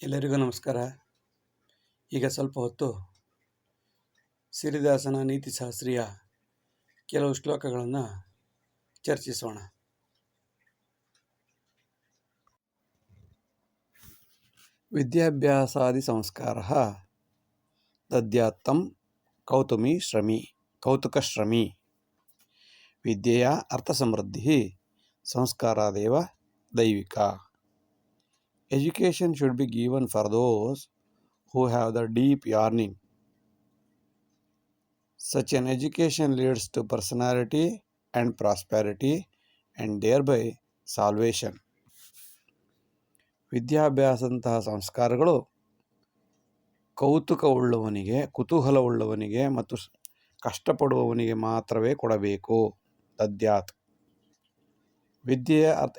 ಎಲ್ಲರಿಗೂ ನಮಸ್ಕಾರ. ಈಗ ಸ್ವಲ್ಪ ಹೊತ್ತು ಸಿರಿದಾಸನ ನೀತಿಶಾಸ್ತ್ರೀಯ ಕೆಲವು ಶ್ಲೋಕಗಳನ್ನು ಚರ್ಚಿಸೋಣ. ವಿದ್ಯಾಭ್ಯಾಸಾದಿ ಸಂಸ್ಕಾರ ದದ್ಯಾತ್ತಂ ಕೌತುಕಶ್ರಮಿ ವಿದ್ಯೆಯ ಅರ್ಥಸಮೃದ್ಧಿ ಸಂಸ್ಕಾರಾದೇವ ದೈವಿಕ. Education should be given for those who have the deep yearning. Such an education leads to personality and prosperity and thereby salvation. ವಿದ್ಯಾಭ್ಯಾಸದಂತಹ ಸಂಸ್ಕಾರಗಳು ಕೌತುಕವುಳ್ಳವನಿಗೆ, ಕುತೂಹಲವುಳ್ಳವನಿಗೆ ಮತ್ತು ಕಷ್ಟಪಡುವವನಿಗೆ ಮಾತ್ರವೇ ಕೊಡಬೇಕು. ದದ್ಯಾತ್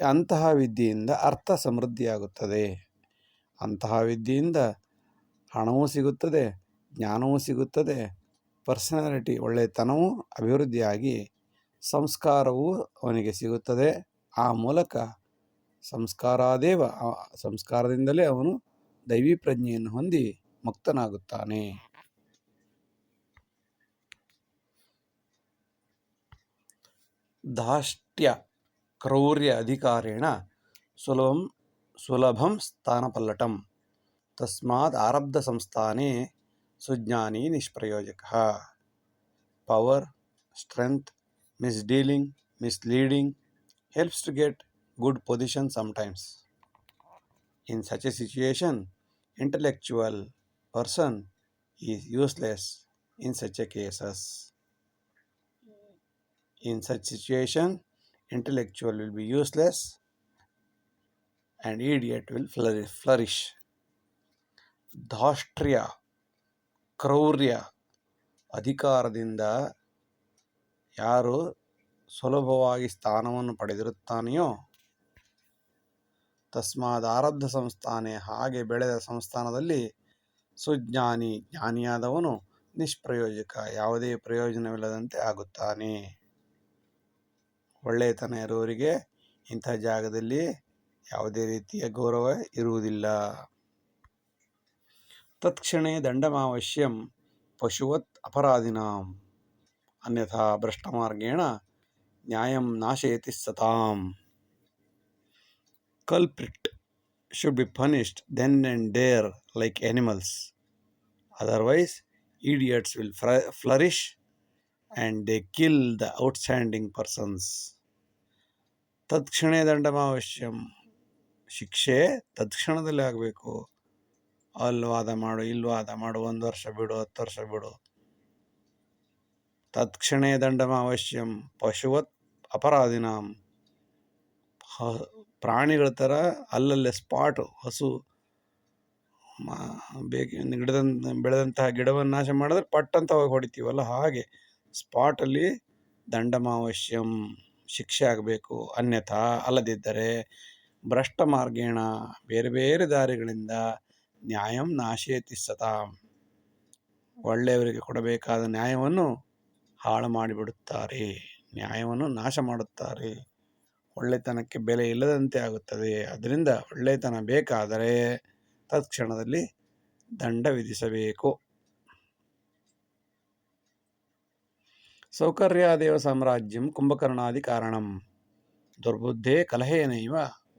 ಅಂತಹ ವಿದ್ಯೆಯಿಂದ ಅರ್ಥ ಸಮೃದ್ಧಿಯಾಗುತ್ತದೆ. ಅಂತಹ ವಿದ್ಯೆಯಿಂದ ಹಣವೂ ಸಿಗುತ್ತದೆ, ಜ್ಞಾನವೂ ಸಿಗುತ್ತದೆ, ಪರ್ಸನಾಲಿಟಿ ಒಳ್ಳೆಯತನವೂ ಅಭಿವೃದ್ಧಿಯಾಗಿ ಸಂಸ್ಕಾರವೂ ಅವನಿಗೆ ಸಿಗುತ್ತದೆ. ಆ ಮೂಲಕ ಸಂಸ್ಕಾರದಿಂದಲೇ ಅವನು ದೈವಿ ಪ್ರಜ್ಞೆಯನ್ನು ಹೊಂದಿ ಮುಕ್ತನಾಗುತ್ತಾನೆ. ಧಾಷ್ಟ್ಯ ಕ್ರೌರ್ಯ ಅಧಿಕಾರೇಣ ಸುಲಭಂ ಸ್ಥಾನಪಲ್ಲಟಂ ತಸ್ಮಾದ್ ಆರಬ್ಧ ಸಂಸ್ಥಾನೆ ಸುಜ್ಞಾನಿ ನಿಷ್ಪ್ರಯೋಜಕ. Power, strength, misleading helps to get good position sometimes. In such a situation, intellectual person is useless in such a cases. In such situation, intellectual will be useless and idiot will flourish. ಧಾಷ್ಟ್ರ್ಯ ಕ್ರೌರ್ಯ ಅಧಿಕಾರದಿಂದ ಯಾರು ಸುಲಭವಾಗಿ ಸ್ಥಾನವನ್ನು ಪಡೆದಿರುತ್ತಾನೆಯೋ ತಸ್ಮಾದ್ ಆರಬ್ಧ ಸಂಸ್ಥಾನೆ ಹಾಗೆ ಬೆಳೆದ ಸಂಸ್ಥಾನದಲ್ಲಿ ಜ್ಞಾನಿಯಾದವನು ನಿಷ್ಪ್ರಯೋಜಕ ಯಾವುದೇ ಪ್ರಯೋಜನವಿಲ್ಲದಂತೆ ಆಗುತ್ತಾನೆ. ಒಳ್ಳೆಯತನ ಇರುವವರಿಗೆ ಇಂಥ ಜಾಗದಲ್ಲಿ ಯಾವುದೇ ರೀತಿಯ ಗೌರವ ಇರುವುದಿಲ್ಲ. ತತ್ಕ್ಷಣೇ ದಂಡಮಾವಶ್ಯಂ ಪಶುವತ್ ಅಪರಾಧಿನಾಂ ಅನ್ಯಥಾ ಭ್ರಷ್ಟಮಾರ್ಗೇಣ ನ್ಯಾಯಂ ನಾಶಯತಿ ಸತಾಂ. Culprit should be punished then and there like animals. Otherwise, idiots will flourish and they kill the outstanding persons. ತತ್ಕ್ಷಣೇ ದಂಡಮಾವಶ್ಯಂ ಶಿಕ್ಷೆ ತತ್ಕ್ಷಣದಲ್ಲಿ ಆಗಬೇಕು. ಅಲ್ವಾದ ಮಾಡು, ಇಲ್ವಾದ ಮಾಡು, 1 ವರ್ಷ ಬಿಡು, 10 ವರ್ಷ ಬಿಡು. ತತ್ಕ್ಷಣೇ ದಂಡಮಾವಶ್ಯಂ ಪಶುವತ್ ಅಪರಾಧಿನಾಂ ಪ್ರಾಣಿಗಳ ಥರ ಅಲ್ಲಲ್ಲೇ ಸ್ಪಾಟು ಹಸು ಬೆಳೆದಂತಹ ಗಿಡವನ್ನು ನಾಶ ಮಾಡಿದ್ರೆ ಪಟ್ಟಂತ ಹೋಗಿ ಹೊಡಿತೀವಲ್ಲ, ಹಾಗೆ ಸ್ಪಾಟಲ್ಲಿ ದಂಡಮಾವಶ್ಯಂ ಶಿಕ್ಷೆ ಆಗಬೇಕು. ಅನ್ಯಥಾ ಅಲ್ಲದಿದ್ದರೆ ಭ್ರಷ್ಟ ಮಾರ್ಗೇಣ ಬೇರೆ ಬೇರೆ ದಾರಿಗಳಿಂದ ನ್ಯಾಯಂ ನಾಶಯತಿ ಸತಾಂ ಒಳ್ಳೆಯವರಿಗೆ ಕೊಡಬೇಕಾದ ನ್ಯಾಯವನ್ನು ಹಾಳು ಮಾಡಿಬಿಡುತ್ತಾರೆ, ನ್ಯಾಯವನ್ನು ನಾಶ ಮಾಡುತ್ತಾರೆ. ಒಳ್ಳೆತನಕ್ಕೆ ಬೆಲೆ ಇಲ್ಲದಂತೆ ಆಗುತ್ತದೆ. ಅದರಿಂದ ಒಳ್ಳೆತನ ಬೇಕಾದರೆ ತತ್ಕ್ಷಣದಲ್ಲಿ ದಂಡ ವಿಧಿಸಬೇಕು. ಸೌಕರ್ಯಾದೇವ ಸಾಮ್ರಾಜ್ಯಂ ಕುಂಭಕರ್ಣಾದಿ ಕಾರಣಂ ದುರ್ಬುದ್ಧೇ ಕಲಹೇನೈವ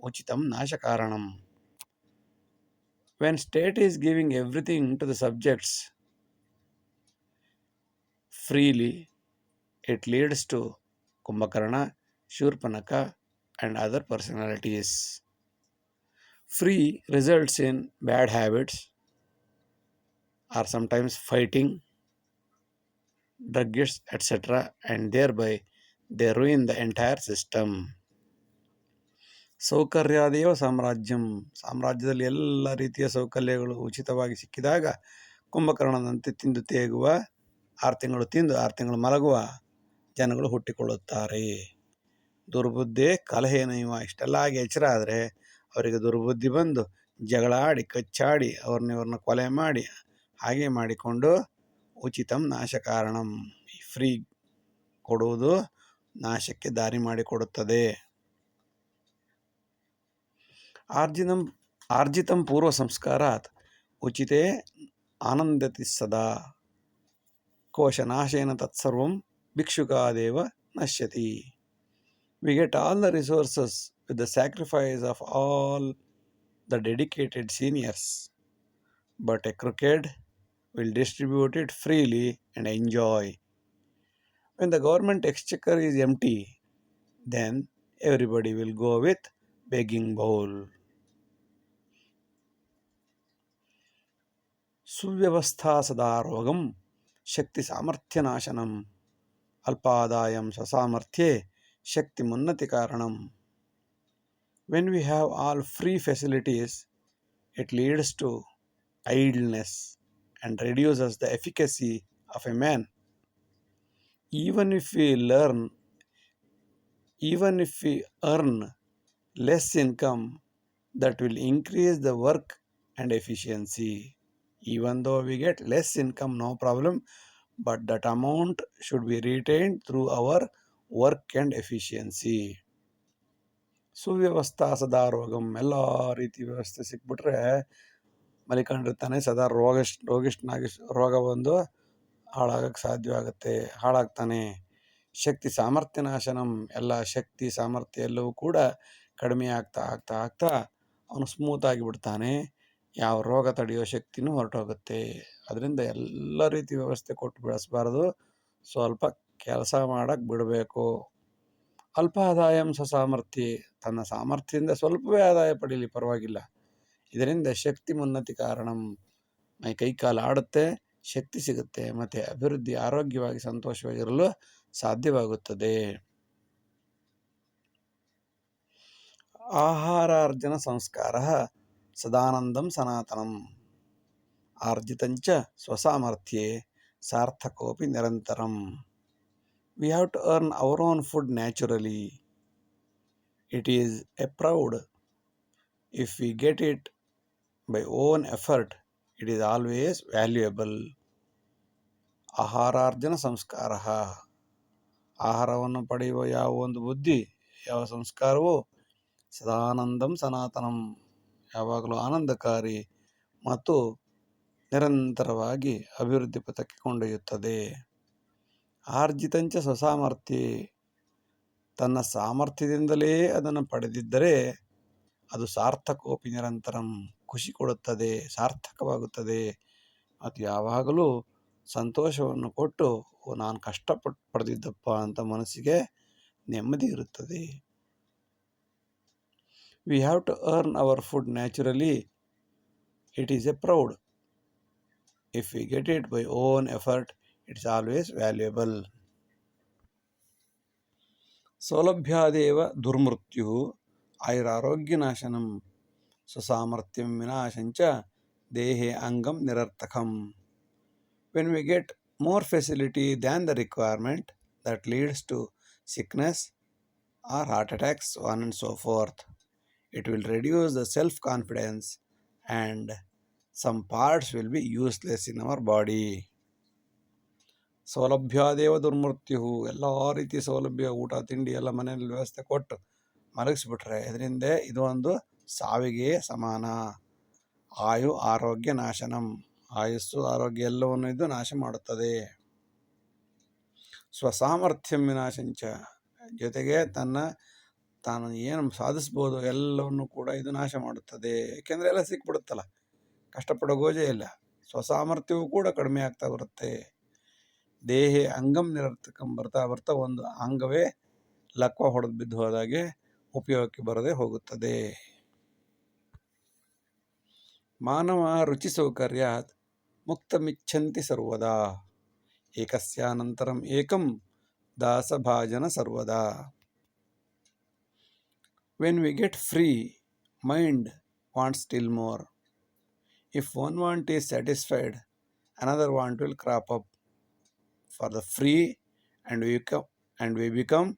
ಉಚಿತಂ ನಾಶಕಾರಣಂ. When state is giving everything to the subjects freely, it leads to Kumbhakarna, Shurpanaka and other personalities. Free results in bad habits or sometimes fighting, drugs, etc. and thereby they ruin the entire system. ಸೌಕರ್ಯಾದೇವ ಸಾಮ್ರಾಜ್ಯದಲ್ಲಿ ಎಲ್ಲ ರೀತಿಯ ಸೌಕರ್ಯಗಳು ಉಚಿತವಾಗಿ ಸಿಕ್ಕಿದಾಗ ಕುಂಭಕರ್ಣನಂತೆ ತಿಂದು ತೇಗುವ, 6 ತಿಂಗಳು ತಿಂದು 6 ತಿಂಗಳು ಮಲಗುವ ಜನಗಳು ಹುಟ್ಟಿಕೊಳ್ಳುತ್ತಾರೆ. ದುರ್ಬುದ್ಧಿ ಕಲಹೇನೈವ ಇಷ್ಟೆಲ್ಲ ಆಗಿ ಎಚ್ಚರ ಆದರೆ ಅವರಿಗೆ ದುರ್ಬುದ್ಧಿ ಬಂದು ಜಗಳಾಡಿ ಕಚ್ಚಾಡಿ ಇವ್ರನ್ನ ಕೊಲೆ ಮಾಡಿ ಹಾಗೆ ಮಾಡಿಕೊಂಡು ಉಚಿತಂ ನಾಶ ಕಾರಣಂ ಫ್ರೀ ಕೊಡುವುದು ನಾಶಕ್ಕೆ ದಾರಿ ಮಾಡಿಕೊಡುತ್ತದೆ. ಆರ್ಜಿನಂ ಆರ್ಜಿತಂ ಪೂರ್ವ ಸಂಸ್ಕಾರಾತ್ ಉಚಿತೆ ಆನಂದತಿ ಸದಾ ಕೋಶನಾಶೇನ ತತ್ಸರ್ವಂ ಭಿಕ್ಷುಕಾದೇವ ನಶ್ಯತಿ. We get all the resources with the sacrifice of all the dedicated seniors, but a crooked will distribute it freely and enjoy. When the government exchequer is empty, then everybody will go with begging bowl. ಸುವ್ಯವಸ್ಥಾ ಸದಾರೋಗಂ ಶಕ್ತಿ ಸಾಮರ್ಥ್ಯ ನಾಶನಂ ಅಲ್ಪಾದಾಯಂ ಸ್ವಸಾಮರ್ಥ್ಯೆ ಶಕ್ತಿ ಮುನ್ನತಿ ಕಾರಣಂ. When we have all free facilities, it leads to idleness and reduces the efficacy of a man. Even if we earn less income, that will increase the work and efficiency. Even though we get less income, no problem, but that amount should be retained through our work and efficiency. ಸುವ್ಯವಸ್ಥಾ ಸದಾರೋಗಂ, ಎಲ್ಲ ರೀತಿ ವ್ಯವಸ್ಥೆ ಸಿಕ್ಬಿಟ್ರೆ ಮಲಿಕೊಂಡಿರ್ತಾನೆ, ಸದಾ ರೋಗ ಬಂದು ಹಾಳಾಗಕ್ಕೆ ಸಾಧ್ಯವಾಗುತ್ತೆ, ಹಾಳಾಗ್ತಾನೆ. ಶಕ್ತಿ ಸಾಮರ್ಥ್ಯ ನಾಶನಂ, ಎಲ್ಲ ಶಕ್ತಿ ಸಾಮರ್ಥ್ಯ ಎಲ್ಲವೂ ಕೂಡ ಕಡಿಮೆ ಆಗ್ತಾ ಆಗ್ತಾ ಆಗ್ತಾ ಅವನು ಸ್ಮೂತ್ ಆಗಿಬಿಡ್ತಾನೆ. ಯಾವ ರೋಗ ತಡೆಯೋ ಶಕ್ತಿನೂ ಹೊರಟೋಗುತ್ತೆ. ಅದರಿಂದ ಎಲ್ಲ ರೀತಿ ವ್ಯವಸ್ಥೆ ಕೊಟ್ಟು ಬೆಳೆಸಬಾರ್ದು, ಸ್ವಲ್ಪ ಕೆಲಸ ಮಾಡಕ್ಕೆ ಬಿಡಬೇಕು. ಅಲ್ಪ ಆದಾಯಂ ಸ್ವಸಾಮರ್ಥ್ಯ, ತನ್ನ ಸಾಮರ್ಥ್ಯದಿಂದ ಸ್ವಲ್ಪವೇ ಆದಾಯ ಪಡೀಲಿ ಪರವಾಗಿಲ್ಲ. ಇದರಿಂದ ಶಕ್ತಿ ಮುನ್ನತಿ ಕಾರಣಂ, ಕೈ ಕಾಲು ಆಡುತ್ತೆ, ಶಕ್ತಿ ಸಿಗುತ್ತೆ, ಮತ್ತು ಅಭಿವೃದ್ಧಿ ಆರೋಗ್ಯವಾಗಿ ಸಂತೋಷವಾಗಿರಲು ಸಾಧ್ಯವಾಗುತ್ತದೆ. ಆಹಾರಾರ್ಜನ ಸಂಸ್ಕಾರ ಸದಾನಂದಂ ಸನಾತನಂ ಆರ್ಜಿತಂಚ ಸ್ವಸಾಮರ್ಥ್ಯೆ ಸಾರ್ಥಕೋಪಿ ನಿರಂತರಂ. We have to earn our own food naturally. It is a proud. If we get it by own effort, it is always valuable. ಆಹಾರಾರ್ಜನ ಸಂಸ್ಕಾರ, ಆಹಾರವನ್ನು ಪಡೆಯುವ ಯಾವ ಒಂದು ಬುದ್ಧಿ, ಯಾವ ಸಂಸ್ಕಾರವು ಸದಾನಂದಂ ಸನಾತನಂ, ಯಾವಾಗಲೂ ಆನಂದಕಾರಿ ಮತ್ತು ನಿರಂತರವಾಗಿ ಅಭಿವೃದ್ಧಿ ಪಥಕ್ಕೆ ಕೊಂಡೊಯ್ಯುತ್ತದೆ. ಆರ್ಜಿತಂಚ ಸ್ವಸಾಮರ್ಥ್ಯ, ತನ್ನ ಸಾಮರ್ಥ್ಯದಿಂದಲೇ ಅದನ್ನು ಪಡೆದಿದ್ದರೆ ಅದು ಸಾರ್ಥಕೋಪಿ ನಿರಂತರಂ, ಖುಷಿ ಕೊಡುತ್ತದೆ, ಸಾರ್ಥಕವಾಗುತ್ತದೆ ಮತ್ತು ಯಾವಾಗಲೂ ಸಂತೋಷವನ್ನು ಕೊಟ್ಟು ನಾನು ಕಷ್ಟಪಟ್ಟು ಪಡೆದಿದ್ದಪ್ಪ ಅಂತ ಮನಸ್ಸಿಗೆ ನೆಮ್ಮದಿ ಇರುತ್ತದೆ. We have to earn our food naturally. It is a proud. If we get it by own effort, it is always valuable. ಸೌಲಭ್ಯಾದೇವ ದುರ್ಮೃತ್ಯು ಆಯುರಾರೋಗ್ಯ ನಾಶನಂ ಸ್ವಸಾಮರ್ಥ್ಯಂ ವಿನಾಶಂಚ ದೇಹೇ ಅಂಗಂ ನಿರರ್ಥಕಂ. When we get more facility than the requirement, that leads to sickness or heart attacks, so on and so forth. It will reduce the self-confidence and some parts will be useless in our body. ಸೌಲಭ್ಯಾದೇವ ದುರ್ಮೃತ್ಯು, ಎಲ್ಲ ರೀತಿ ಸೌಲಭ್ಯ, ಊಟ ತಿಂಡಿ ಎಲ್ಲ ಮನೆಯಲ್ಲಿ ವ್ಯವಸ್ಥೆ ಕೊಟ್ಟು ಮಲಗಿಸ್ಬಿಟ್ರೆ ಇದರಿಂದ ಇದು ಒಂದು ಸಾವಿಗೆ ಸಮಾನ. ಆಯು ಆರೋಗ್ಯ ನಾಶನಂ, ಆಯುಸ್ಸು ಆರೋಗ್ಯ ಎಲ್ಲವನ್ನು ಇದು ನಾಶ ಮಾಡುತ್ತದೆ. ಸ್ವಸಾಮರ್ಥ್ಯಂ ವಿನಾಶಂಚ, ಜೊತೆಗೆ ತಾನು ಏನು ಸಾಧಿಸ್ಬೋದು ಎಲ್ಲವನ್ನು ಕೂಡ ಇದು ನಾಶ ಮಾಡುತ್ತದೆ. ಏಕೆಂದರೆ ಎಲ್ಲ ಸಿಕ್ಬಿಡುತ್ತಲ್ಲ, ಕಷ್ಟಪಡೋ ಗೋಜೆ ಇಲ್ಲ. ಸ್ವಸಾಮರ್ಥ್ಯವೂ ಕೂಡ ಕಡಿಮೆ ಆಗ್ತಾ ಬರುತ್ತೆ. ದೇಹೇ ಅಂಗಂ ನಿರರ್ಥಕಂ, ಬರ್ತಾ ಬರ್ತಾ ಒಂದು ಅಂಗವೇ ಲಕ್ವ ಹೊಡೆದು ಬಿದ್ದು ಹೋದಾಗೆ ಉಪಯೋಗಕ್ಕೆ ಬರದೆ ಹೋಗುತ್ತದೆ. ಮಾನವ ರುಚಿ ಸೌಕರ್ಯಾತ್ ಮುಕ್ತಮಿಚ್ಛಂತಿ ಸರ್ವದಾ ಏಕಸ್ಯಾನಂತರಂ ಏಕಂ ದಾಸಭಾಜನ ಸರ್ವದಾ. When we get free, mind wants still more. If one want is satisfied, another want will crop up for the free, and we become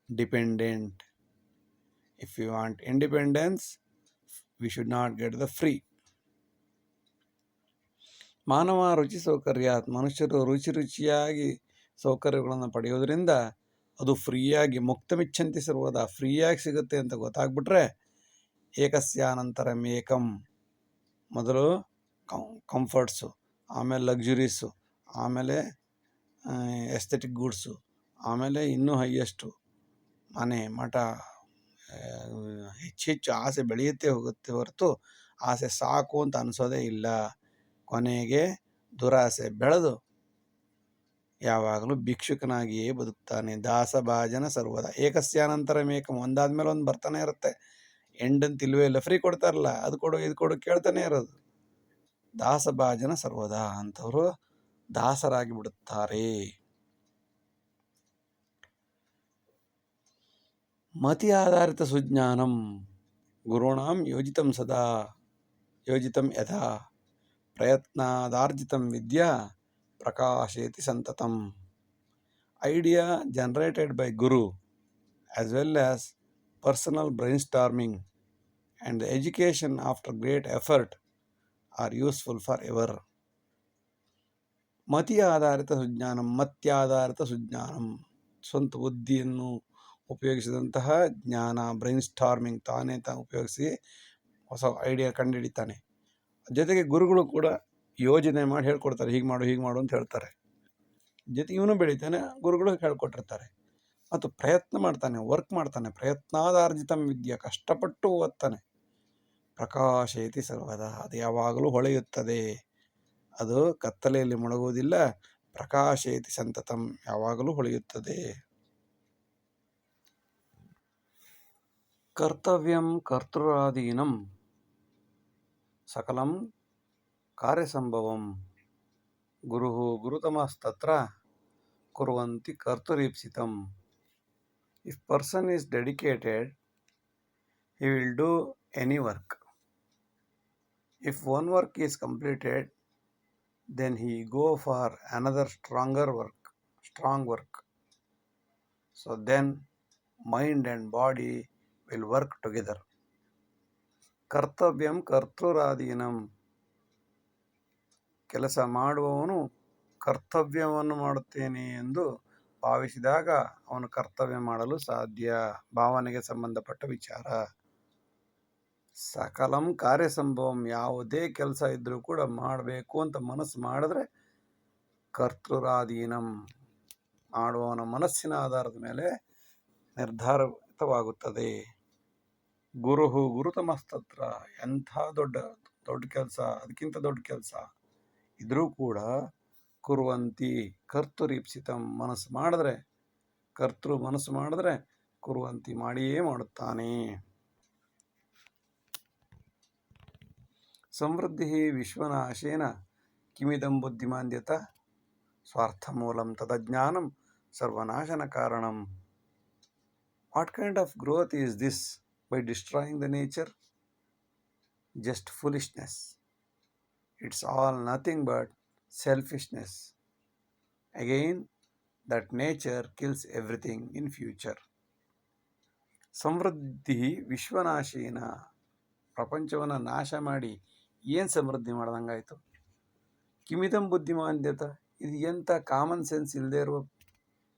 dependent. If we want independence, we should not get the free. ಮಾನವ ರುಚಿ ಸೌಕರ್ಯಾತ್, ಮನುಷ್ಯರು ರುಚಿಯಾಗಿ ಸೌಕರ್ಯಗಳನ್ನು ಪಡೆಯೋದ್ರಿಂದ ಅದು ಫ್ರೀಯಾಗಿ ಮುಕ್ತಮಿಚ್ಛಂತಿ ಸರ್ವದಾ, ಫ್ರೀಯಾಗಿ ಸಿಗುತ್ತೆ ಅಂತ ಗೊತ್ತಾಗ್ಬಿಟ್ರೆ ಏಕಸ್ಯಾನಂತರಂ ಏಕಂ. ಮೊದಲು ಕಂಫರ್ಟ್ಸು, ಆಮೇಲೆ ಲಕ್ಸುರೀಸು, ಆಮೇಲೆ ಎಸ್ಥೆಟಿಕ್ ಗೂಡ್ಸು, ಆಮೇಲೆ ಇನ್ನೂ ಹೈಯೆಸ್ಟು ಮನೆ ಮಠ. ಹೆಚ್ಚೆಚ್ಚು ಆಸೆ ಬೆಳೆಯುತ್ತೆ ಹೋಗುತ್ತೆ ಹೊರತು ಆಸೆ ಸಾಕು ಅಂತ ಅನಿಸೋದೇ ಇಲ್ಲ. ಕೊನೆಗೆ ದುರಾಸೆ ಬೆಳೆದು ಯಾವಾಗಲೂ ಭಿಕ್ಷುಕನಾಗಿಯೇ ಬದುಕ್ತಾನೆ. ದಾಸಭಾಜನ ಸರ್ವದ. ಏಕಸ್ಯಾನಂತರ ಮೇಕಂ, ಒಂದಾದ್ಮೇಲೆ ಒಂದು ಬರ್ತಾನೆ ಇರುತ್ತೆ. ಎಂಡಂತ ಇಲ್ವೇ ಇಲ್ಲ. ಫ್ರೀ ಕೊಡ್ತಾರಲ್ಲ, ಅದು ಕೊಡು ಇದು ಕೊಡು ಕೇಳ್ತಾನೆ ಇರೋದು. ದಾಸಭಾಜನ ಸರ್ವದ ಅಂಥವರು ದಾಸರಾಗಿ ಬಿಡುತ್ತಾರೆ. ಮತಿ ಆಧಾರಿತ ಸುಜ್ಞಾನಂ ಗುರುಣಾಂ ಯೋಜಿತಂ ಸದಾ ಯೋಜಿತಂ ಯಥಾ ಪ್ರಯತ್ನಾದಾರ್ಜಿತಂ ವಿದ್ಯಾ ಪ್ರಕಾಶೇತಿ ಸಂತತಂ. Idea generated by guru as well as personal brainstorming and the education after great effort are useful forever. ಮತಿ ಆಧಾರಿತ ಸುಜ್ಞಾನಂ, ಮತ್ಯಾಧಾರಿತ ಸುಜ್ಞಾನಂ, ಸ್ವಂತ ಬುದ್ಧಿಯನ್ನು ಉಪಯೋಗಿಸಿದಂತಹ ಜ್ಞಾನ. ಬ್ರೈನ್ ಸ್ಟಾರ್ಮಿಂಗ್, ತಾನೇ ಉಪಯೋಗಿಸಿ ಹೊಸ ಐಡಿಯಾ ಕಂಡುಹಿಡಿತಾನೆ. ಜೊತೆಗೆ ಗುರುಗಳು ಕೂಡ ಯೋಜನೆ ಮಾಡಿ ಹೇಳ್ಕೊಡ್ತಾರೆ, ಹೀಗೆ ಮಾಡು ಅಂತ ಹೇಳ್ತಾರೆ. ಜೊತೆಗೆ ಇವನು ಬೆಳಿತಾನೆ, ಗುರುಗಳು ಹೇಳ್ಕೊಟ್ಟಿರ್ತಾರೆ. ಮತ್ತು ಪ್ರಯತ್ನ ಮಾಡ್ತಾನೆ, ವರ್ಕ್ ಮಾಡ್ತಾನೆ. ಪ್ರಯತ್ನಾದಾರ್ಜಿತಂ ವಿದ್ಯೆ, ಕಷ್ಟಪಟ್ಟು ಓದ್ತಾನೆ. ಪ್ರಕಾಶೇತಿ ಸರ್ವದ, ಅದು ಯಾವಾಗಲೂ ಹೊಳೆಯುತ್ತದೆ. ಅದು ಕತ್ತಲೆಯಲ್ಲಿ ಮುಳುಗುವುದಿಲ್ಲ. ಪ್ರಕಾಶೇತಿ ಸಂತತಂ, ಯಾವಾಗಲೂ ಹೊಳೆಯುತ್ತದೆ. ಕರ್ತವ್ಯಂ ಕರ್ತೃರಾದೀನಂ ಸಕಲಂ ಕಾರ್ಯಸಂಭವಂ ಗುರುಃ ಗುರುತಮಸ್ತತ್ರ ಕುರ್ವಂತಿ ಕರ್ತುರೀಪ್ಸಿತಂ. If person is dedicated, he will do any work. If one work is completed, then he go for another strong work. So then mind and body will work together. ಕರ್ತವ್ಯಂ ಕರ್ತೃರಾದೀನಂ, ಕೆಲಸ ಮಾಡುವವನು ಕರ್ತವ್ಯವನ್ನು ಮಾಡುತ್ತೇನೆ ಎಂದು ಭಾವಿಸಿದಾಗ ಅವನು ಕರ್ತವ್ಯ ಮಾಡಲು ಸಾಧ್ಯ. ಭಾವನೆಗೆ ಸಂಬಂಧಪಟ್ಟ ವಿಚಾರ. ಸಕಲಂ ಕಾರ್ಯಸಂಭವಂ, ಯಾವುದೇ ಕೆಲಸ ಇದ್ರೂ ಕೂಡ ಮಾಡಬೇಕು ಅಂತ ಮನಸ್ಸು ಮಾಡಿದ್ರೆ ಕರ್ತೃರಾದೀನಂ, ಮಾಡುವವನ ಮನಸ್ಸಿನ ಆಧಾರದ ಮೇಲೆ ನಿರ್ಧಾರಿತವಾಗುತ್ತದೆ. ಗುರುಹು ಗುರುತಮಸ್ತತ್ರ, ಎಂಥ ದೊಡ್ಡ ಕೆಲಸ, ಅದಕ್ಕಿಂತ ದೊಡ್ಡ ಕೆಲಸ ಇದ್ರೂ ಕೂಡ ಕುರ್ವಂತಿ ಕರ್ತುರೀಪ್ಸಿತಂ, ಮನಸ್ಸು ಮಾಡಿದ್ರೆ ಕುರ್ವಂತಿ ಮಾಡಿಯೇ ಮಾಡುತ್ತಾನೆ. ಸಮೃದ್ಧಿ ವಿಶ್ವನಾಶೇನ ಕಿಮಿದಂ ಬುದ್ಧಿಮಾಂದ್ಯತ ಸ್ವಾರ್ಥಮೂಲಂ ತದಜ್ಞಾನಂ ಸರ್ವನಾಶನ ಕಾರಣಂ. What kind of growth is this? By destroying the nature? Just foolishness. It's all nothing but selfishness. Again, that nature kills everything in future. ಸಮೃದ್ಧಿ ವಿಶ್ವನಾಶೇನ, ಪ್ರಪಂಚವನ್ನು ನಾಶ ಮಾಡಿ ಏನು ಸಮೃದ್ಧಿ ಮಾಡ್ದಂಗಾಯ್ತು. ಕಿಮಿದಂ ಬುದ್ಧಿಮಾಂದ್ಯತ, ಇದು ಎಂಥ ಕಾಮನ್ ಸೆನ್ಸ್ ಇಲ್ಲದೆ ಇರುವ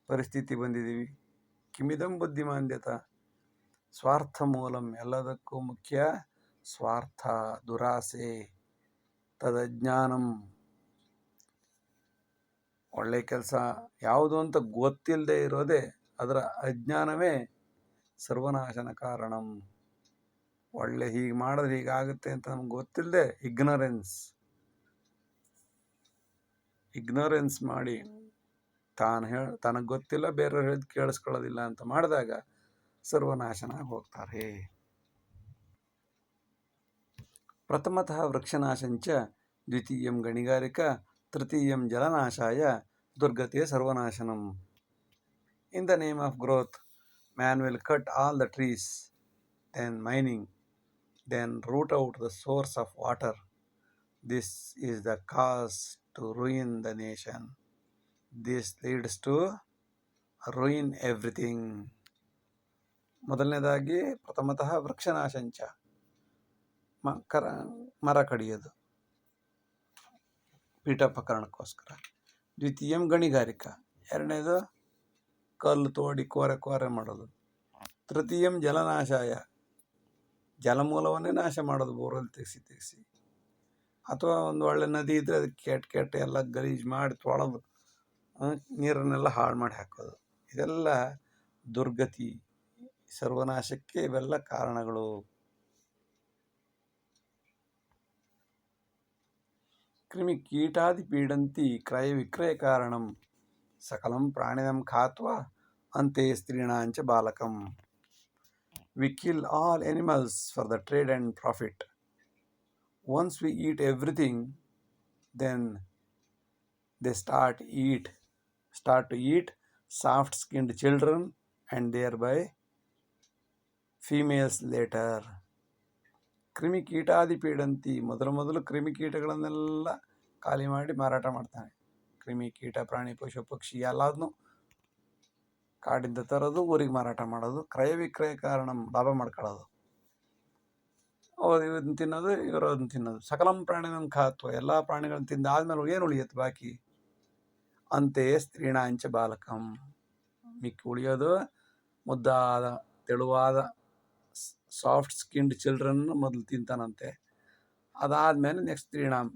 ಪರಿಸ್ಥಿತಿ ಬಂದಿದ್ದೀವಿ. ಕಿಮಿದಂ ಬುದ್ಧಿಮಾಂದ್ಯತ ಸ್ವಾರ್ಥ ಮೂಲಂ, ಎಲ್ಲದಕ್ಕೂ ಮುಖ್ಯ ಸ್ವಾರ್ಥ, ದುರಾಸೆ. ತದಜ್ಞಾನಂ, ಒಳ್ಳೆ ಕೆಲಸ ಯಾವುದು ಅಂತ ಗೊತ್ತಿಲ್ಲದೆ ಇರೋದೇ, ಅದರ ಅಜ್ಞಾನವೇ ಸರ್ವನಾಶನ ಕಾರಣಂ. ಒಳ್ಳೆ ಹೀಗೆ ಮಾಡಿದ್ರೆ ಹೀಗಾಗುತ್ತೆ ಅಂತ ನಮ್ಗೆ ಗೊತ್ತಿಲ್ಲದೆ ಇಗ್ನೋರೆನ್ಸ್ ಮಾಡಿ ತನಗೆ ಗೊತ್ತಿಲ್ಲ, ಬೇರೆಯವ್ರು ಹೇಳಿದ್ ಕೇಳಿಸ್ಕೊಳ್ಳೋದಿಲ್ಲ ಅಂತ ಮಾಡಿದಾಗ ಸರ್ವನಾಶನ ಹೋಗ್ತಾರೆ. ಪ್ರಥಮತಃ ವೃಕ್ಷನಾಶಂಚ ದ್ವಿತೀಯಂ ಗಣಿಗಾರಿಕ ತೃತೀಯಂ ಜಲನಾಶಾಯ ದುರ್ಗತೆ ಸರ್ವನಾಶನಂ. In the name of growth, man will cut all the trees, then mining, then root out the source of water. This is the cause to ruin the nation. This leads to ruin everything. ಮೊದಲನೇದಾಗಿ ಪ್ರಥಮತಃ ವೃಕ್ಷನಾಶಂಚ, ಮರ ಕಡಿಯೋದು ಪೀಠೋಪಕರಣಕ್ಕೋಸ್ಕರ. ದ್ವಿತೀಯಂ ಗಣಿಗಾರಿಕ, ಎರಡನೇದು ಕಲ್ಲು ತೋಡಿ ಕೋರೆ ಮಾಡೋದು. ತೃತೀಯಂ ಜಲನಾಶಾಯ, ಜಲಮೂಲವನ್ನೇ ನಾಶ ಮಾಡೋದು borewell ತೆಗೆಸಿ ಅಥವಾ ಒಂದು ಒಳ್ಳೆ ನದಿ ಇದ್ದರೆ ಅದಕ್ಕೆ ಕೆಟ್ಟ ಎಲ್ಲ ಗಲೀಜು ಮಾಡಿ ತೊಳೆದು ನೀರನ್ನೆಲ್ಲ ಹಾಳು ಮಾಡಿ ಹಾಕೋದು. ಇದೆಲ್ಲ ದುರ್ಗತಿ, ಸರ್ವನಾಶಕ್ಕೆ ಇವೆಲ್ಲ ಕಾರಣಗಳು. ಕ್ರಿಮಿ ಕೀಟಾದಿ ಪೀಡಂತಿ ಕ್ರಯ ವಿಕ್ರಯ ಕಾರಣಂ ಸಕಲಂ ಪ್ರಾಣಿನಂ ಖಾತ್ವಾ ಅಂತೆ ಸ್ತ್ರೀಣಾಂಚ ಬಾಲಕಂ. We kill all animals for the trade and profit. Once we eat everything, then they start to eat soft-skinned children and thereby females later. ಕ್ರಿಮಿಕೀಟಾದಿ ಪೀಡಂತಿ, ಮೊದಲು ಕ್ರಿಮಿಕೀಟಗಳನ್ನೆಲ್ಲ ಖಾಲಿ ಮಾಡಿ ಮಾರಾಟ ಮಾಡ್ತಾನೆ. ಕ್ರಿಮಿಕೀಟ, ಪ್ರಾಣಿ, ಪಶು, ಪಕ್ಷಿ ಎಲ್ಲದನ್ನು ಕಾಡಿಂದ ತರೋದು, ಊರಿಗೆ ಮಾರಾಟ ಮಾಡೋದು. ಕ್ರಯ ವಿಕ್ರಯ ಕಾರಣ, ಲಾಭ ಮಾಡ್ಕೊಳ್ಳೋದು. ಅವ್ರು ಇದನ್ನು ತಿನ್ನೋದು, ಇವರು ಅದನ್ನು ತಿನ್ನೋದು. ಸಕಲಂ ಪ್ರಾಣಿನಂ ಖಾತ್ವ, ಎಲ್ಲ ಪ್ರಾಣಿಗಳನ್ನು ತಿಂದಾದ್ಮೇಲೆ ಏನು ಉಳಿಯುತ್ತೆ ಬಾಕಿ? ಅಂತೆಯೇ ಸ್ತ್ರೀಣಾಂಚ ಬಾಲಕಂ, ಮಿಕ್ಕಿ ಉಳಿಯೋದು ಮುದ್ದಾದ ತೆಳುವಾದ ಸಾಫ್ಟ್ ಸ್ಕಿನ್ಡ್ ಚಿಲ್ಡ್ರನ್ ಮೊದಲು ತಿಂತಾನಂತೆ. ಅದಾದಮೇಲೆ ನೆಕ್ಸ್ಟ್ ಸ್ತ್ರೀಣಾಂ,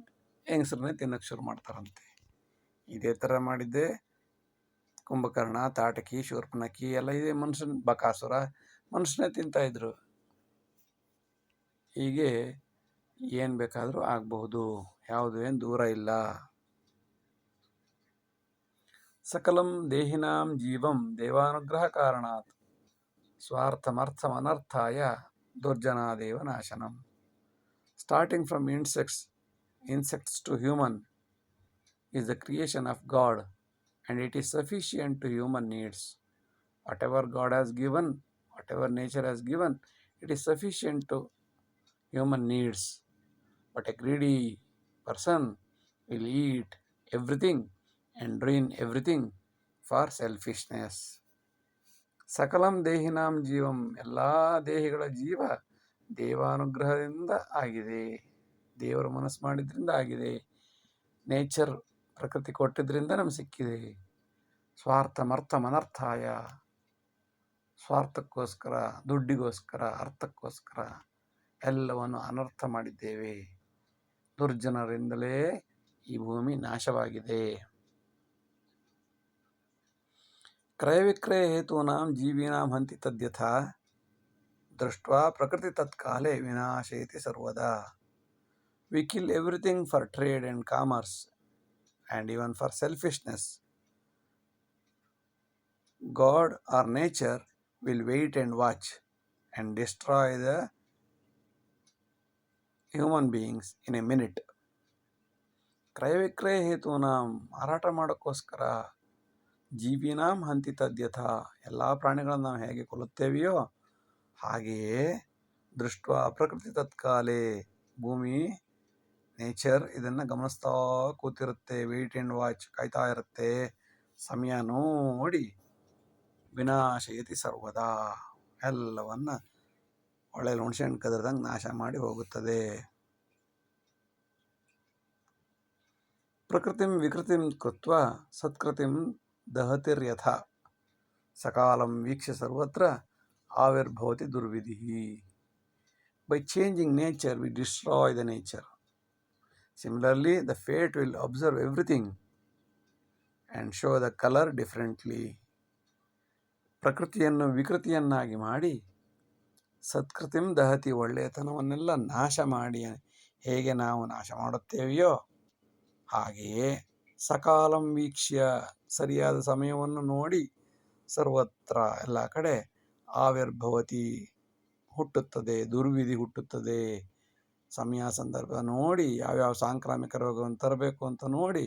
ಹೆಂಗಸ್ರನ್ನೇ ತಿನ್ನೋಕ್ಕೆ ಶುರು ಮಾಡ್ತಾರಂತೆ. ಇದೇ ಥರ ಮಾಡಿದ್ದೆ ಕುಂಭಕರ್ಣ, ತಾಟಕಿ, ಶೂರ್ಪನಖಿ ಎಲ್ಲ ಇದೆ. ಮನುಷ್ಯನ ಬಕಾಸುರ ಮನುಷ್ಯನೇ ತಿಂತಾಯಿದ್ರು. ಹೀಗೆ ಏನು ಬೇಕಾದರೂ ಆಗಬಹುದು, ಯಾವುದು ಏನು ದೂರ ಇಲ್ಲ. ಸಕಲಂ ದೇಹಿನಾಂ ಜೀವಂ ದೇವಾನುಗ್ರಹ ಕಾರಣಾತ್ ಸ್ವಾರ್ಥಮರ್ಥಮನರ್ಥಾಯ ದುರ್ಜನಾದೇವ ನಾಶನಂ. Starting from insects to human is the creation of God, and it is sufficient to human needs. Whatever God has given, whatever nature has given, it is sufficient to human needs. But a greedy person will eat everything and ruin everything for selfishness. ಸಕಲಂ ದೇಹಿನಾಂ ಜೀವಂ, ಎಲ್ಲ ದೇಹಿಗಳ ಜೀವ ದೇವಾನುಗ್ರಹದಿಂದ ಆಗಿದೆ. ದೇವರು ಮನಸ್ಸು ಮಾಡಿದ್ರಿಂದ ಆಗಿದೆ. Nature, ಪ್ರಕೃತಿ ಕೊಟ್ಟಿದ್ದರಿಂದ ನಮ್ಗೆ ಸಿಕ್ಕಿದೆ. ಸ್ವಾರ್ಥಮರ್ಥಮನರ್ಥಾಯ, ಸ್ವಾರ್ಥಕ್ಕೋಸ್ಕರ, ದುಡ್ಡಿಗೋಸ್ಕರ, ಅರ್ಥಕ್ಕೋಸ್ಕರ ಎಲ್ಲವನ್ನು ಅನರ್ಥ ಮಾಡಿದ್ದೇವೆ. ದುರ್ಜನರಿಂದಲೇ ಈ ಭೂಮಿ ನಾಶವಾಗಿದೆ. ಕ್ರಯ ವಿಕ್ರಯ ಹೇತೂನಾಂ ಜೀವೀನಾಂ ಹಂತಿ ತದ್ಯಥಾ ದೃಷ್ಟ್ವಾ ಪ್ರಕೃತಿ ತತ್ಕಾಲೇ ವಿನಾಶಯತಿ ಸರ್ವದಾ. We kill everything for trade and commerce and even for selfishness. God or nature will wait and watch and destroy the human beings in a minute. ಕ್ರಯ ವಿಕ್ರಯ ಹೇತೂನಾಂ, ಮಾರಾಟ ಮಾಡೋಕ್ಕೋಸ್ಕರ, ಜೀವಿನಾಂ ಹಂತಿ ತದ್ಯಥ, ಎಲ್ಲ ಪ್ರಾಣಿಗಳನ್ನು ನಾವು ಹೇಗೆ ಕೊಲ್ಲುತ್ತೇವೆಯೋ ಹಾಗೆಯೇ, ದೃಷ್ಟ ಪ್ರಕೃತಿ ತತ್ಕಾಲೇ, ಭೂಮಿ ನೇಚರ್ ಇದನ್ನು ಗಮನಿಸ್ತಾ ಕೂತಿರುತ್ತೆ. ವೇಟ್ ಆ್ಯಂಡ್ ವಾಚ್, ಕಾಯ್ತಾ ಇರುತ್ತೆ. ಸಮಯ ನೋಡಿ ವಿನಾಶಯತಿ ಸರ್ವದಾ, ಎಲ್ಲವನ್ನು ಒಳ್ಳೆ ಹುಣಸೆಹಣ್ಣು ಕದರ್ದಂಗೆ ನಾಶ ಮಾಡಿ ಹೋಗುತ್ತದೆ. ಪ್ರಕೃತಿಂ ವಿಕೃತಿಂ ಕೃತ್ವ ಸತ್ಕೃತಿಂ ದಹತಿರ್ಯಥ ಸಕಾಲಂ ವೀಕ್ಷ್ಯ ಸರ್ವತ್ರ ಆವಿರ್ಭವತಿ ದುರ್ವಿಧಿಃ. By changing nature, we destroy the nature. Similarly, the fate will observe everything and show the color differently. ಪ್ರಕೃತಿಯನ್ನು ವಿಕೃತಿಯನ್ನಾಗಿ ಮಾಡಿ, ಸತ್ಕೃತಿಂ ದಹತಿ, ಒಳ್ಳೆಯತನವನ್ನೆಲ್ಲ ನಾಶ ಮಾಡಿ ಹೇಗೆ ನಾವು ನಾಶ ಮಾಡುತ್ತೇವೆಯೋ ಹಾಗೆಯೇ, ಸಕಾಲಂ ವೀಕ್ಷ್ಯ, ಸರಿಯಾದ ಸಮಯವನ್ನು ನೋಡಿ, ಸರ್ವತ್ರ, ಎಲ್ಲ ಕಡೆ, ಆವಿರ್ಭವತಿ, ಹುಟ್ಟುತ್ತದೆ, ದುರ್ವಿಧಿ ಹುಟ್ಟುತ್ತದೆ. ಸಮಯ ಸಂದರ್ಭ ನೋಡಿ, ಯಾವ್ಯಾವ ಸಾಂಕ್ರಾಮಿಕ ರೋಗವನ್ನು ತರಬೇಕು ಅಂತ ನೋಡಿ,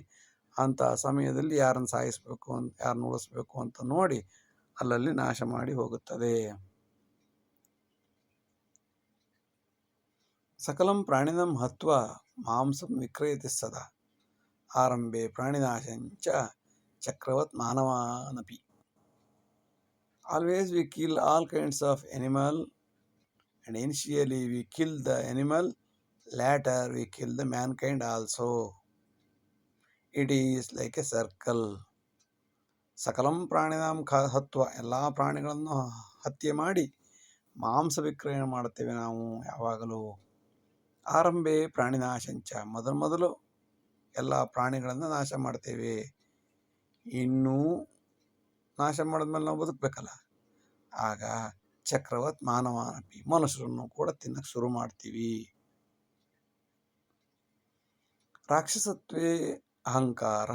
ಅಂಥ ಸಮಯದಲ್ಲಿ ಯಾರನ್ನು ಸಾಯಿಸಬೇಕು, ಯಾರನ್ನು ಉಳಿಸ್ಬೇಕು ಅಂತ ನೋಡಿ ಅಲ್ಲಲ್ಲಿ ನಾಶ ಮಾಡಿ ಹೋಗುತ್ತದೆ. ಸಕಲಂ ಪ್ರಾಣಿನಂ ಹತ್ವಾ ಮಾಂಸಂ ವಿಕ್ರಯತಿ ಸದಾ ಆರಂಭೆ ಪ್ರಾಣಿನಾಶಂಚ ಚಕ್ರವತ್ ಮಾನವಾನಪಿ. Always we kill all kinds of animal, and initially we kill the animal, later we kill the mankind also. It is like a circle. ಸಕಲಂ ಪ್ರಾಣಿನಾಂ ಹತ್ವ, ಎಲ್ಲ ಪ್ರಾಣಿಗಳನ್ನು ಹತ್ಯೆ ಮಾಡಿ, ಮಾಂಸ ವಿಕ್ರಯ ಮಾಡುತ್ತೇವೆ ನಾವು ಯಾವಾಗಲೂ. ಆರಂಭೆ ಪ್ರಾಣಿನಾಶಂಚ, ಮೊದಲು ಎಲ್ಲ ಪ್ರಾಣಿಗಳನ್ನು ನಾಶ ಮಾಡ್ತೇವೆ. ಇನ್ನೂ ನಾಶ ಮಾಡಿದ್ಮೇಲೆ ನಾವು ಬದುಕಬೇಕಲ್ಲ, ಆಗ ಚಕ್ರವತ್ ಮಾನವಾನಪಿ, ಮನುಷ್ಯರನ್ನು ಕೂಡ ತಿನ್ನಕ್ಕೆ ಶುರು ಮಾಡ್ತೀವಿ. ರಾಕ್ಷಸತ್ವೇ ಅಹಂಕಾರ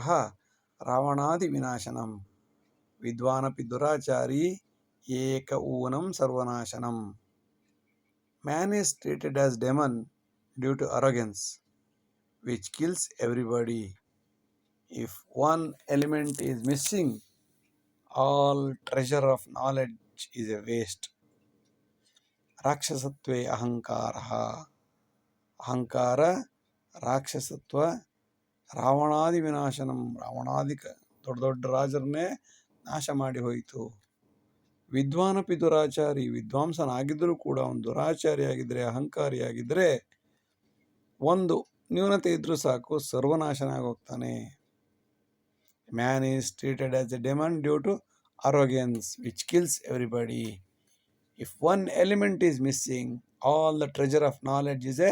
ರಾವಣಾದಿ ವಿನಾಶನಂ ವಿದ್ವಾನಪಿ ದುರಾಚಾರಿ ಏಕ ಊನಂ ಸರ್ವನಾಶನಂ. Man is treated as demon due to arrogance, which kills everybody. If one element is missing, all treasure of knowledge is a waste. ರಾಕ್ಷಸತ್ವೇ ಅಹಂಕಾರ, ಅಹಂಕಾರ ರಾಕ್ಷಸತ್ವ ರಾವಣಾದಿ ವಿನಾಶನಂ, ರಾವಣಾದಿ ದೊಡ್ಡ ದೊಡ್ಡ ರಾಜರನ್ನೇ ನಾಶ ಮಾಡಿ ಹೋಯಿತು. ವಿದ್ವಾನಪಿ ದುರಾಚಾರಿ, ವಿದ್ವಾಂಸನಾಗಿದ್ದರೂ ಕೂಡ ಅವನು ದುರಾಚಾರಿಯಾಗಿದ್ದರೆ, ಅಹಂಕಾರಿಯಾಗಿದ್ದರೆ, ಒಂದು ನ್ಯೂನತೆ ಇದ್ರೂ ಸಾಕು ಸರ್ವನಾಶನಾಗಿ ಹೋಗ್ತಾನೆ. Man is treated as a demon due to arrogance which kills everybody. If one element is missing, all the treasure of knowledge is a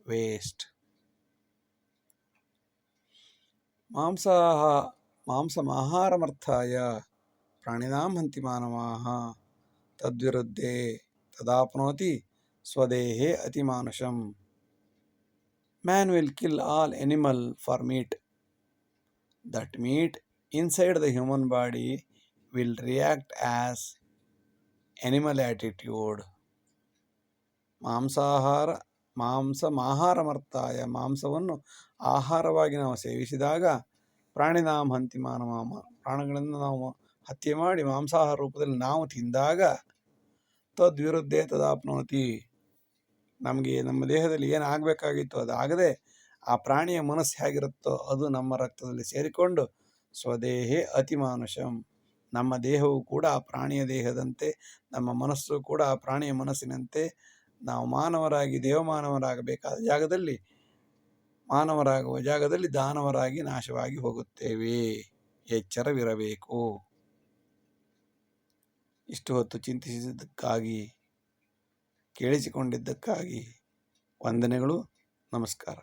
waste. ಮಾಂಸಮಾಹಾರಮರ್ಥಾಯ ಪ್ರಾಣಿನಾಂ ಹಂತಿ ಮಾನವಾಃ ತದ್ವಿರುದ್ಧೇ ತದಾಪ್ನೋತಿ ಸ್ವದೇಹೇ ಅತಿಮಾನುಷಂ. Man will kill all animal for meat. That meat inside the human body will react as animal attitude. ಮಾಂಸಮಾಹಾರಮರ್ಥಾಯ, ಮಾಂಸವನ್ನು ಆಹಾರವಾಗಿ ನಾವು ಸೇವಿಸಿದಾಗ ಪ್ರಾಣಿನಾಂ ಹಂತಿ ಮಾನವಾಮ, ಪ್ರಾಣಿಗಳನ್ನು ನಾವು ಹತ್ಯೆ ಮಾಡಿ ಮಾಂಸಾಹಾರ ರೂಪದಲ್ಲಿ ನಾವು ತಿಂದಾಗ ತದ್ವಿರುದ್ಧೇ ತದಾಪ್ನೋತಿ, ನಮಗೆ ನಮ್ಮ ದೇಹದಲ್ಲಿ ಏನು ಆಗಬೇಕಾಗಿತ್ತು ಅದಾಗದೆ ಆ ಪ್ರಾಣಿಯ ಮನಸ್ಸು ಹೇಗಿರುತ್ತೋ ಅದು ನಮ್ಮ ರಕ್ತದಲ್ಲಿ ಸೇರಿಕೊಂಡು ಸ್ವದೇಹೇ ಅತಿಮಾನುಷಂ, ನಮ್ಮ ದೇಹವು ಕೂಡ ಆ ಪ್ರಾಣಿಯ ದೇಹದಂತೆ, ನಮ್ಮ ಮನಸ್ಸು ಕೂಡ ಆ ಪ್ರಾಣಿಯ ಮನಸ್ಸಿನಂತೆ ನಾವು ಮಾನವರಾಗಿ ದೇವಮಾನವರಾಗಬೇಕಾದ ಜಾಗದಲ್ಲಿ, ಮಾನವರಾಗುವ ಜಾಗದಲ್ಲಿ ದಾನವರಾಗಿ ನಾಶವಾಗಿ ಹೋಗುತ್ತೇವೆ. ಎಚ್ಚರವಿರಬೇಕು. ಇಷ್ಟು ಹೊತ್ತು ಚಿಂತಿಸಿದ್ದಕ್ಕಾಗಿ, ಕೇಳಿಸಿಕೊಂಡಿದ್ದಕ್ಕಾಗಿ ವಂದನೆಗಳು. ನಮಸ್ಕಾರ.